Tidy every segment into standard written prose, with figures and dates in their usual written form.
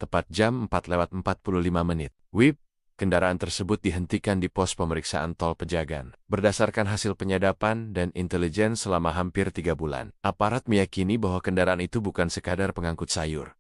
tepat jam 4:45. Wip, kendaraan tersebut dihentikan di pos pemeriksaan tol Pejagan. Berdasarkan hasil penyadapan dan intelijen selama hampir 3 bulan, aparat meyakini bahwa kendaraan itu bukan sekadar pengangkut sayur.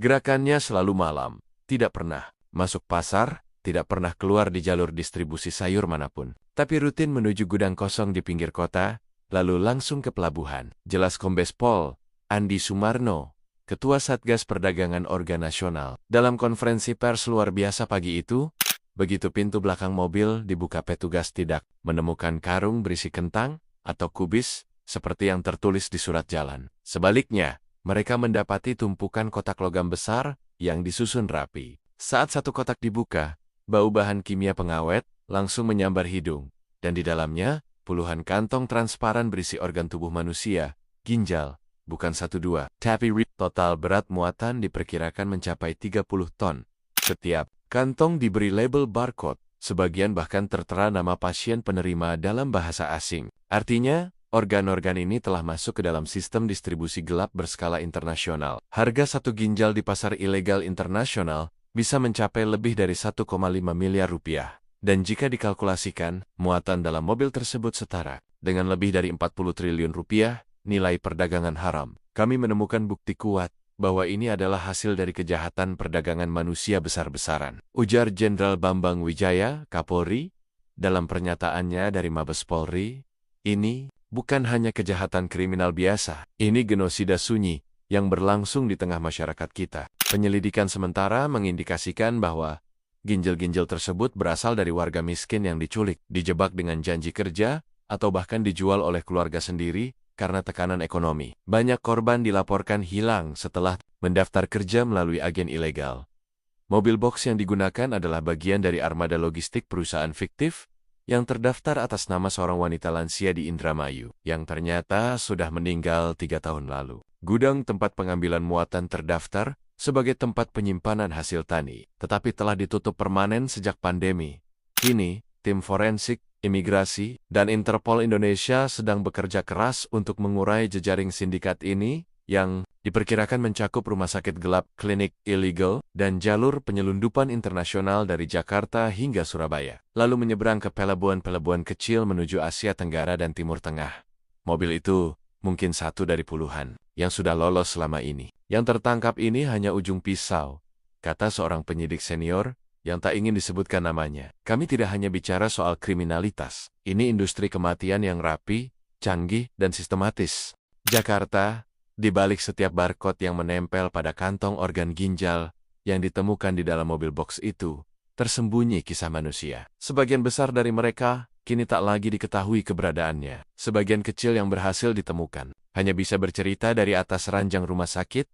Gerakannya selalu malam, tidak pernah masuk pasar, tidak pernah keluar di jalur distribusi sayur manapun, tapi rutin menuju gudang kosong di pinggir kota, lalu langsung ke pelabuhan. Jelas Kombes Pol Andi Sumarno, Ketua Satgas Perdagangan Organ Nasional, dalam konferensi pers luar biasa pagi itu. Begitu pintu belakang mobil dibuka, petugas tidak menemukan karung berisi kentang atau kubis seperti yang tertulis di surat jalan. Sebaliknya, mereka mendapati tumpukan kotak logam besar yang disusun rapi. Saat satu kotak dibuka, bau bahan kimia pengawet langsung menyambar hidung, dan di dalamnya puluhan kantong transparan berisi organ tubuh manusia, ginjal, bukan 1-2, tapi total berat muatan diperkirakan mencapai 30 ton. Setiap kantong diberi label barcode, sebagian bahkan tertera nama pasien penerima dalam bahasa asing. Artinya, organ-organ ini telah masuk ke dalam sistem distribusi gelap berskala internasional. Harga satu ginjal di pasar ilegal internasional bisa mencapai lebih dari 1,5 miliar rupiah. Dan jika dikalkulasikan, muatan dalam mobil tersebut setara dengan lebih dari 40 triliun rupiah nilai perdagangan haram. Kami menemukan bukti kuat bahwa ini adalah hasil dari kejahatan perdagangan manusia besar-besaran, ujar Jenderal Bambang Wijaya, Kapolri, dalam pernyataannya dari Mabes Polri. Ini bukan hanya kejahatan kriminal biasa, ini genosida sunyi yang berlangsung di tengah masyarakat kita. Penyelidikan sementara mengindikasikan bahwa ginjal-ginjal tersebut berasal dari warga miskin yang diculik, dijebak dengan janji kerja, atau bahkan dijual oleh keluarga sendiri karena tekanan ekonomi. Banyak korban dilaporkan hilang setelah mendaftar kerja melalui agen ilegal. Mobil box yang digunakan adalah bagian dari armada logistik perusahaan fiktif yang terdaftar atas nama seorang wanita lansia di Indramayu, yang ternyata sudah meninggal 3 tahun lalu. Gudang tempat pengambilan muatan terdaftar sebagai tempat penyimpanan hasil tani, tetapi telah ditutup permanen sejak pandemi. Kini, tim forensik, imigrasi, dan Interpol Indonesia sedang bekerja keras untuk mengurai jejaring sindikat ini, yang diperkirakan mencakup rumah sakit gelap, klinik ilegal, dan jalur penyelundupan internasional dari Jakarta hingga Surabaya, lalu menyeberang ke pelabuhan-pelabuhan kecil menuju Asia Tenggara dan Timur Tengah. Mobil itu mungkin satu dari puluhan yang sudah lolos selama ini. Yang tertangkap ini hanya ujung pisau, kata seorang penyidik senior yang tak ingin disebutkan namanya. Kami tidak hanya bicara soal kriminalitas. Ini industri kematian yang rapi, canggih, dan sistematis. Jakarta, di balik setiap barcode yang menempel pada kantong organ ginjal yang ditemukan di dalam mobil box itu, tersembunyi kisah manusia. Sebagian besar dari mereka kini tak lagi diketahui keberadaannya. Sebagian kecil yang berhasil ditemukan hanya bisa bercerita dari atas ranjang rumah sakit,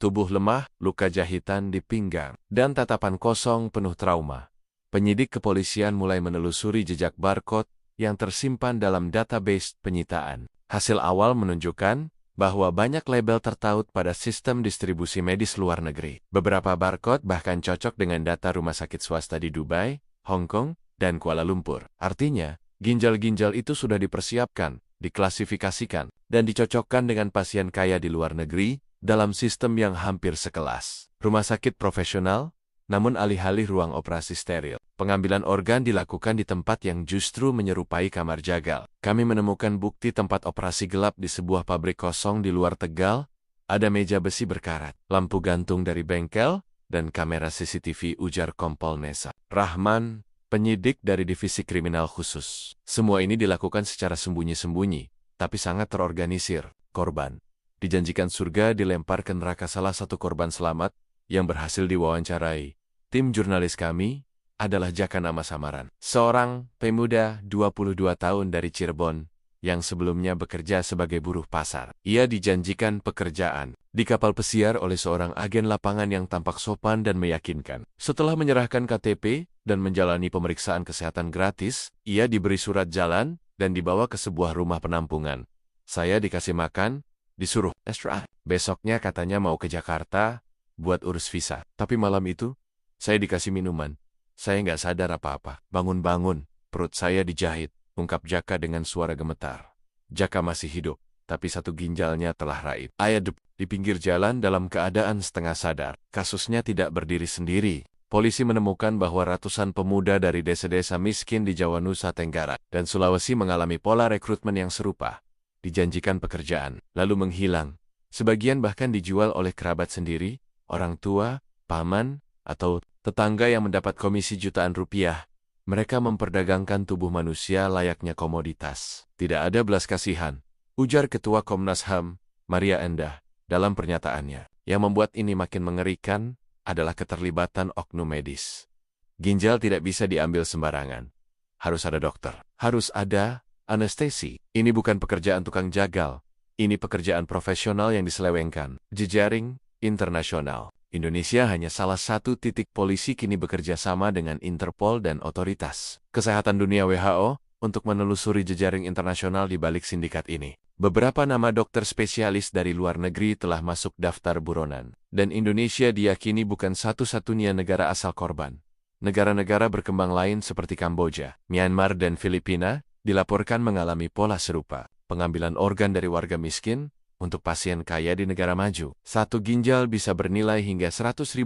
tubuh lemah, luka jahitan di pinggang, dan tatapan kosong penuh trauma. Penyidik kepolisian mulai menelusuri jejak barcode yang tersimpan dalam database penyitaan. Hasil awal menunjukkan bahwa banyak label tertaut pada sistem distribusi medis luar negeri. Beberapa barcode bahkan cocok dengan data rumah sakit swasta di Dubai, Hong Kong, dan Kuala Lumpur. Artinya, ginjal-ginjal itu sudah dipersiapkan, diklasifikasikan, dan dicocokkan dengan pasien kaya di luar negeri dalam sistem yang hampir sekelas. Rumah sakit profesional, namun alih-alih ruang operasi steril. Pengambilan organ dilakukan di tempat yang justru menyerupai kamar jagal. Kami menemukan bukti tempat operasi gelap di sebuah pabrik kosong di luar Tegal. Ada meja besi berkarat, lampu gantung dari bengkel, dan kamera CCTV, ujar Kompol Nesa Rahman, penyidik dari Divisi Kriminal Khusus. Semua ini dilakukan secara sembunyi-sembunyi, tapi sangat terorganisir. Korban dijanjikan surga dilempar ke neraka. Salah satu korban selamat yang berhasil diwawancarai tim jurnalis kami adalah Jaka nama samaran, seorang pemuda 22 tahun dari Cirebon yang sebelumnya bekerja sebagai buruh pasar. Ia dijanjikan pekerjaan di kapal pesiar oleh seorang agen lapangan yang tampak sopan dan meyakinkan. Setelah menyerahkan KTP dan menjalani pemeriksaan kesehatan gratis, ia diberi surat jalan dan dibawa ke sebuah rumah penampungan. Saya dikasih makan, disuruh extra. Besoknya katanya mau ke Jakarta buat urus visa. Tapi malam itu, saya dikasih minuman. Saya nggak sadar apa-apa. Bangun-bangun, perut saya dijahit, ungkap Jaka dengan suara gemetar. Jaka masih hidup, tapi satu ginjalnya telah raib. Ayah di pinggir jalan dalam keadaan setengah sadar. Kasusnya tidak berdiri sendiri. Polisi menemukan bahwa ratusan pemuda dari desa-desa miskin di Jawa Nusa Tenggara dan Sulawesi mengalami pola rekrutmen yang serupa. Dijanjikan pekerjaan, lalu menghilang. Sebagian bahkan dijual oleh kerabat sendiri, orang tua, paman, atau tetangga yang mendapat komisi jutaan rupiah. Mereka memperdagangkan tubuh manusia layaknya komoditas. Tidak ada belas kasihan, ujar Ketua Komnas HAM, Maria Endah, dalam pernyataannya. Yang membuat ini makin mengerikan adalah keterlibatan oknum medis. Ginjal tidak bisa diambil sembarangan. Harus ada dokter. Harus ada anestesi. Ini bukan pekerjaan tukang jagal. Ini pekerjaan profesional yang diselewengkan. Jejaring internasional. Indonesia hanya salah satu titik. Polisi kini bekerja sama dengan Interpol dan Otoritas Kesehatan Dunia WHO untuk menelusuri jejaring internasional di balik sindikat ini. Beberapa nama dokter spesialis dari luar negeri telah masuk daftar buronan, dan Indonesia diyakini bukan satu-satunya negara asal korban. Negara-negara berkembang lain seperti Kamboja, Myanmar, dan Filipina dilaporkan mengalami pola serupa. Pengambilan organ dari warga miskin untuk pasien kaya di negara maju. Satu ginjal bisa bernilai hingga $100.000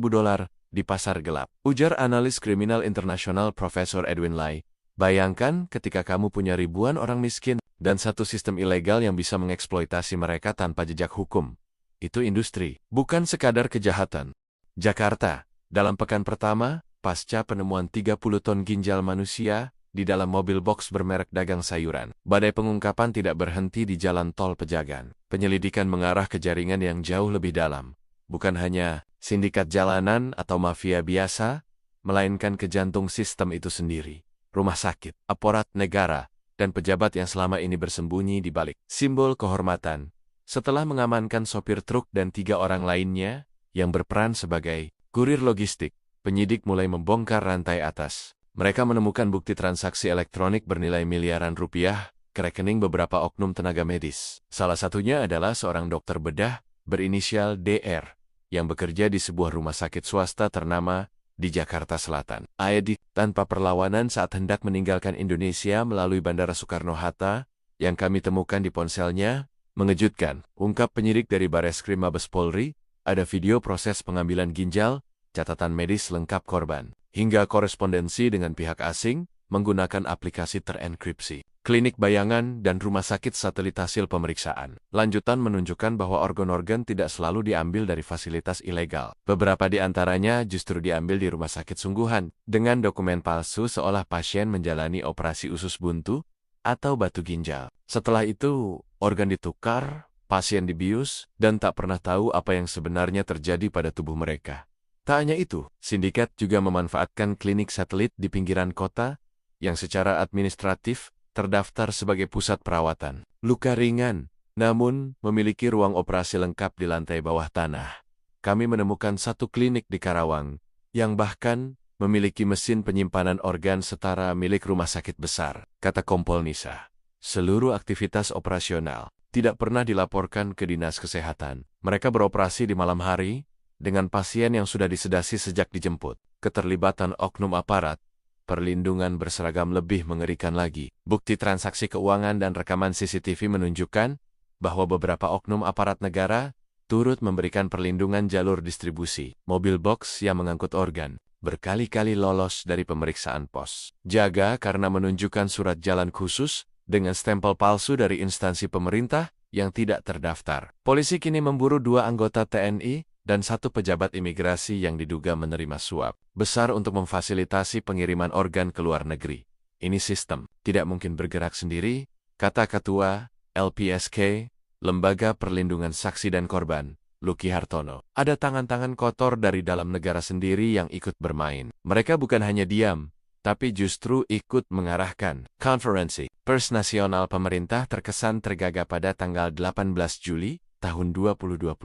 di pasar gelap. Ujar analis kriminal internasional Profesor Edwin Lai. Bayangkan ketika kamu punya ribuan orang miskin dan satu sistem ilegal yang bisa mengeksploitasi mereka tanpa jejak hukum. Itu industri, bukan sekadar kejahatan. Jakarta, dalam pekan pertama, pasca penemuan 30 ton ginjal manusia di dalam mobil box bermerek dagang sayuran. Badai pengungkapan tidak berhenti di jalan tol Pejagan. Penyelidikan mengarah ke jaringan yang jauh lebih dalam. Bukan hanya sindikat jalanan atau mafia biasa, melainkan ke jantung sistem itu sendiri. Rumah sakit, aparat negara, dan pejabat yang selama ini bersembunyi di balik simbol kehormatan. Setelah mengamankan sopir truk dan 3 orang lainnya yang berperan sebagai kurir logistik, penyidik mulai membongkar rantai atas. Mereka menemukan bukti transaksi elektronik bernilai miliaran rupiah ke rekening beberapa oknum tenaga medis. Salah satunya adalah seorang dokter bedah berinisial DR yang bekerja di sebuah rumah sakit swasta ternama di Jakarta Selatan. Aedi tanpa perlawanan saat hendak meninggalkan Indonesia melalui Bandara Soekarno-Hatta yang kami temukan di ponselnya, mengejutkan, ungkap penyidik dari Bareskrim Mabes Polri. Ada video proses pengambilan ginjal, catatan medis lengkap korban, hingga korespondensi dengan pihak asing menggunakan aplikasi terenkripsi. Klinik bayangan dan rumah sakit satelit hasil pemeriksaan. Lanjutan menunjukkan bahwa organ-organ tidak selalu diambil dari fasilitas ilegal. Beberapa di antaranya justru diambil di rumah sakit sungguhan, dengan dokumen palsu seolah pasien menjalani operasi usus buntu atau batu ginjal. Setelah itu, organ ditukar, pasien dibius, dan tak pernah tahu apa yang sebenarnya terjadi pada tubuh mereka. Tak hanya itu, sindikat juga memanfaatkan klinik satelit di pinggiran kota yang secara administratif terdaftar sebagai pusat perawatan luka ringan, namun memiliki ruang operasi lengkap di lantai bawah tanah. Kami menemukan satu klinik di Karawang yang bahkan memiliki mesin penyimpanan organ setara milik rumah sakit besar, kata Kompol Nisa. Seluruh aktivitas operasional tidak pernah dilaporkan ke Dinas Kesehatan. Mereka beroperasi di malam hari dengan pasien yang sudah disedasi sejak dijemput. Keterlibatan oknum aparat perlindungan berseragam lebih mengerikan lagi. Bukti transaksi keuangan dan rekaman CCTV menunjukkan bahwa beberapa oknum aparat negara turut memberikan perlindungan jalur distribusi. Mobil box yang mengangkut organ berkali-kali lolos dari pemeriksaan pos jaga karena menunjukkan surat jalan khusus dengan stempel palsu dari instansi pemerintah yang tidak terdaftar. Polisi kini memburu 2 anggota TNI dan 1 pejabat imigrasi yang diduga menerima suap besar untuk memfasilitasi pengiriman organ ke luar negeri. Ini sistem tidak mungkin bergerak sendiri, kata Ketua LPSK, Lembaga Perlindungan Saksi dan Korban, Luki Hartono. Ada tangan-tangan kotor dari dalam negara sendiri yang ikut bermain. Mereka bukan hanya diam, tapi justru ikut mengarahkan. Konferensi Pers Nasional Pemerintah terkesan tergagap pada tanggal 18 Juli tahun 2025.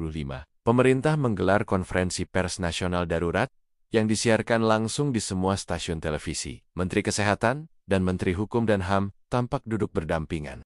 Pemerintah menggelar konferensi pers nasional darurat yang disiarkan langsung di semua stasiun televisi. Menteri Kesehatan dan Menteri Hukum dan HAM tampak duduk berdampingan.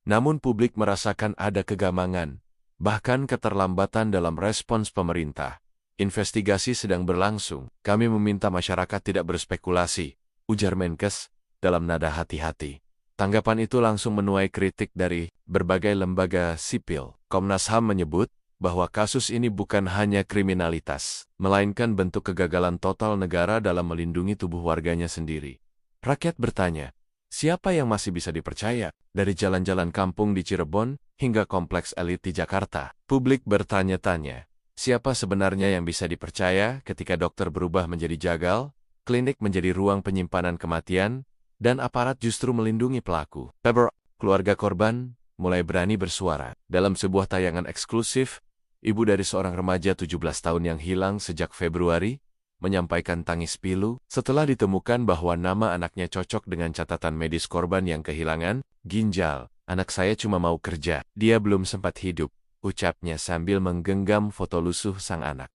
Namun publik merasakan ada kegamangan, bahkan keterlambatan dalam respons pemerintah. Investigasi sedang berlangsung. Kami meminta masyarakat tidak berspekulasi, ujar Menkes dalam nada hati-hati. Tanggapan itu langsung menuai kritik dari berbagai lembaga sipil. Komnas HAM menyebut bahwa kasus ini bukan hanya kriminalitas, melainkan bentuk kegagalan total negara dalam melindungi tubuh warganya sendiri. Rakyat bertanya, siapa yang masih bisa dipercaya? Dari jalan-jalan kampung di Cirebon hingga kompleks elit di Jakarta, publik bertanya-tanya, siapa sebenarnya yang bisa dipercaya ketika dokter berubah menjadi jagal, klinik menjadi ruang penyimpanan kematian, dan aparat justru melindungi pelaku? Keluarga korban mulai berani bersuara. Dalam sebuah tayangan eksklusif, ibu dari seorang remaja 17 tahun yang hilang sejak Februari menyampaikan tangis pilu setelah ditemukan bahwa nama anaknya cocok dengan catatan medis korban yang kehilangan ginjal. "Anak saya cuma mau kerja, dia belum sempat hidup," ucapnya sambil menggenggam foto lusuh sang anak.